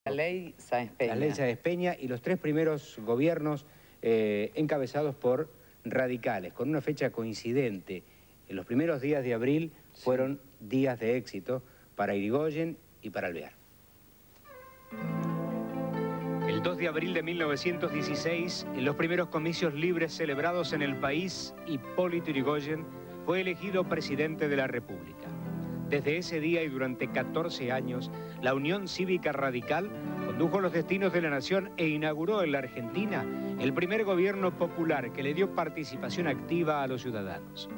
La ley Sáenz Peña. La ley Sáenz Peña y los 3 primeros gobiernos encabezados por radicales, con una fecha coincidente. En los primeros días de abril fueron días de éxito para Irigoyen y para Alvear. El 2 de abril de 1916, en los primeros comicios libres celebrados en el país, Hipólito Yrigoyen fue elegido presidente de la República. Desde ese día y durante 14 años, la Unión Cívica Radical condujo los destinos de la nación e inauguró en la Argentina el primer gobierno popular que le dio participación activa a los ciudadanos.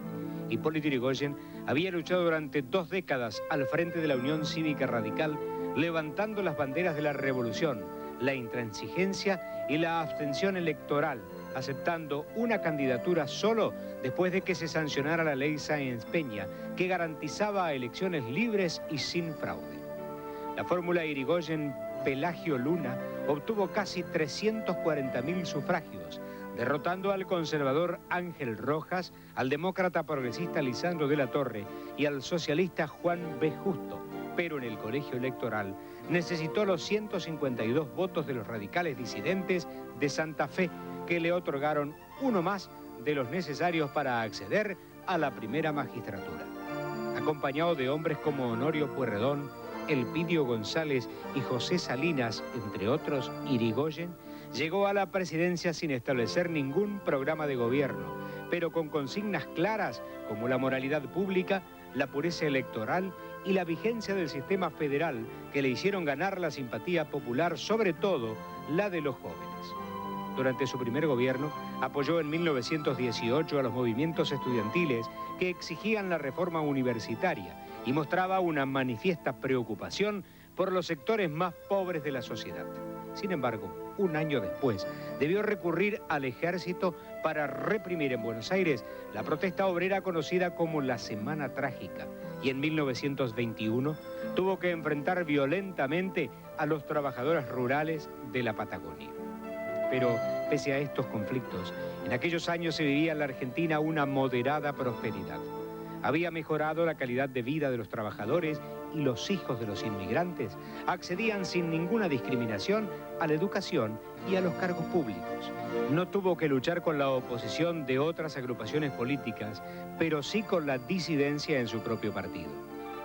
Hipólito Yrigoyen había luchado durante 2 décadas al frente de la Unión Cívica Radical, levantando las banderas de la revolución, la intransigencia y la abstención electoral, aceptando una candidatura solo después de que se sancionara la ley Sáenz Peña, que garantizaba elecciones libres y sin fraude. La fórmula Irigoyen-Pelagio Luna obtuvo casi 340.000 sufragios, derrotando al conservador Ángel Rojas, al demócrata progresista Lisandro de la Torre y al socialista Juan B. Justo, pero en el colegio electoral necesitó los 152 votos de los radicales disidentes de Santa Fe, que le otorgaron uno más de los necesarios para acceder a la primera magistratura. Acompañado de hombres como Honorio Pueyrredón, Elpidio González y José Salinas, entre otros, Irigoyen llegó a la presidencia sin establecer ningún programa de gobierno, pero con consignas claras como la moralidad pública, la pureza electoral y la vigencia del sistema federal que le hicieron ganar la simpatía popular, sobre todo la de los jóvenes. Durante su primer gobierno, apoyó en 1918 a los movimientos estudiantiles que exigían la reforma universitaria y mostraba una manifiesta preocupación por los sectores más pobres de la sociedad. Sin embargo, un año después, debió recurrir al ejército para reprimir en Buenos Aires la protesta obrera conocida como la Semana Trágica, y en 1921 tuvo que enfrentar violentamente a los trabajadores rurales de la Patagonia. Pero, pese a estos conflictos, en aquellos años se vivía en la Argentina una moderada prosperidad. Había mejorado la calidad de vida de los trabajadores y los hijos de los inmigrantes accedían sin ninguna discriminación a la educación y a los cargos públicos. No tuvo que luchar con la oposición de otras agrupaciones políticas, pero sí con la disidencia en su propio partido.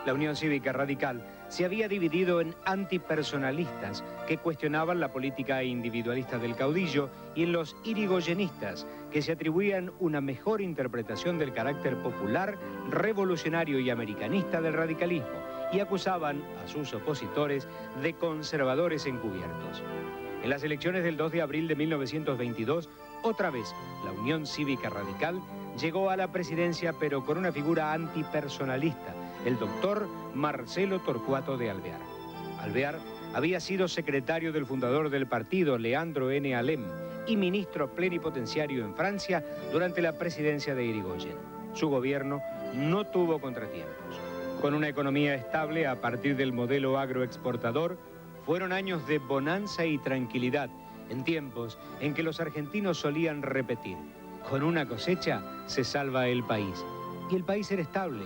La Unión Cívica Radical se había dividido en antipersonalistas que cuestionaban la política individualista del caudillo y en los irigoyenistas que se atribuían una mejor interpretación del carácter popular, revolucionario y americanista del radicalismo y acusaban a sus opositores de conservadores encubiertos. En las elecciones del 2 de abril de 1922, otra vez la Unión Cívica Radical llegó a la presidencia, pero con una figura antipersonalista, el doctor Marcelo Torcuato de Alvear. Alvear había sido secretario del fundador del partido, Leandro N. Alem, y ministro plenipotenciario en Francia durante la presidencia de Irigoyen. Su gobierno no tuvo contratiempos. Con una economía estable a partir del modelo agroexportador, fueron años de bonanza y tranquilidad, en tiempos en que los argentinos solían repetir: con una cosecha se salva el país. Y el país era estable,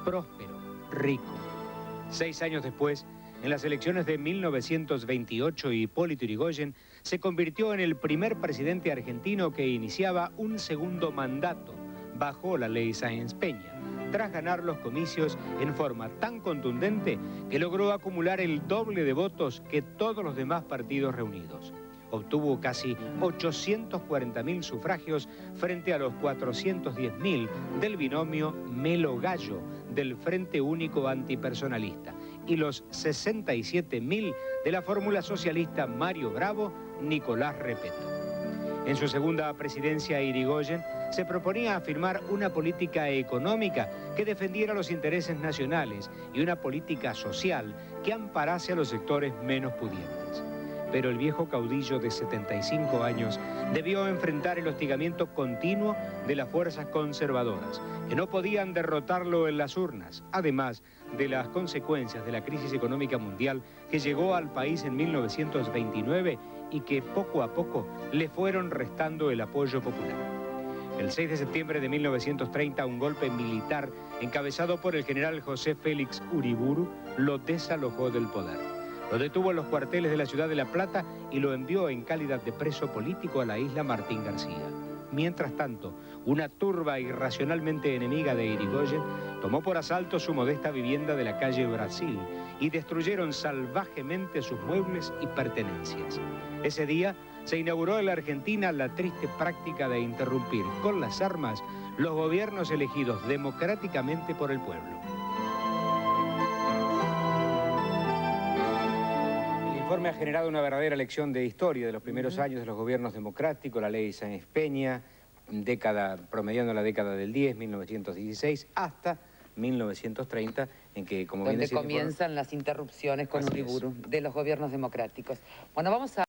próspero, rico. 6 años después, en las elecciones de 1928, Hipólito Yrigoyen se convirtió en el primer presidente argentino que iniciaba un segundo mandato bajo la ley Sáenz Peña, tras ganar los comicios en forma tan contundente que logró acumular el doble de votos que todos los demás partidos reunidos. Obtuvo casi 840.000 sufragios frente a los 410.000 del binomio Melo-Gallo del Frente Único Antipersonalista y los 67.000 de la fórmula socialista Mario Bravo-Nicolás Repetto. En su segunda presidencia, Irigoyen se proponía afirmar una política económica que defendiera los intereses nacionales y una política social que amparase a los sectores menos pudientes. Pero el viejo caudillo de 75 años debió enfrentar el hostigamiento continuo de las fuerzas conservadoras, que no podían derrotarlo en las urnas, además de las consecuencias de la crisis económica mundial que llegó al país en 1929 y que poco a poco le fueron restando el apoyo popular. El 6 de septiembre de 1930, un golpe militar encabezado por el general José Félix Uriburu lo desalojó del poder. Lo detuvo en los cuarteles de la ciudad de La Plata y lo envió en calidad de preso político a la isla Martín García. Mientras tanto, una turba irracionalmente enemiga de Irigoyen tomó por asalto su modesta vivienda de la calle Brasil y destruyeron salvajemente sus muebles y pertenencias. Ese día se inauguró en la Argentina la triste práctica de interrumpir con las armas los gobiernos elegidos democráticamente por el pueblo. El informe ha generado una verdadera lección de historia de los primeros años de los gobiernos democráticos, la ley Sáenz Peña, promediando la década del 10, 1916, hasta 1930, en que, como bien decía, donde comienzan las interrupciones con Uriburu de los gobiernos democráticos. Bueno, vamos a...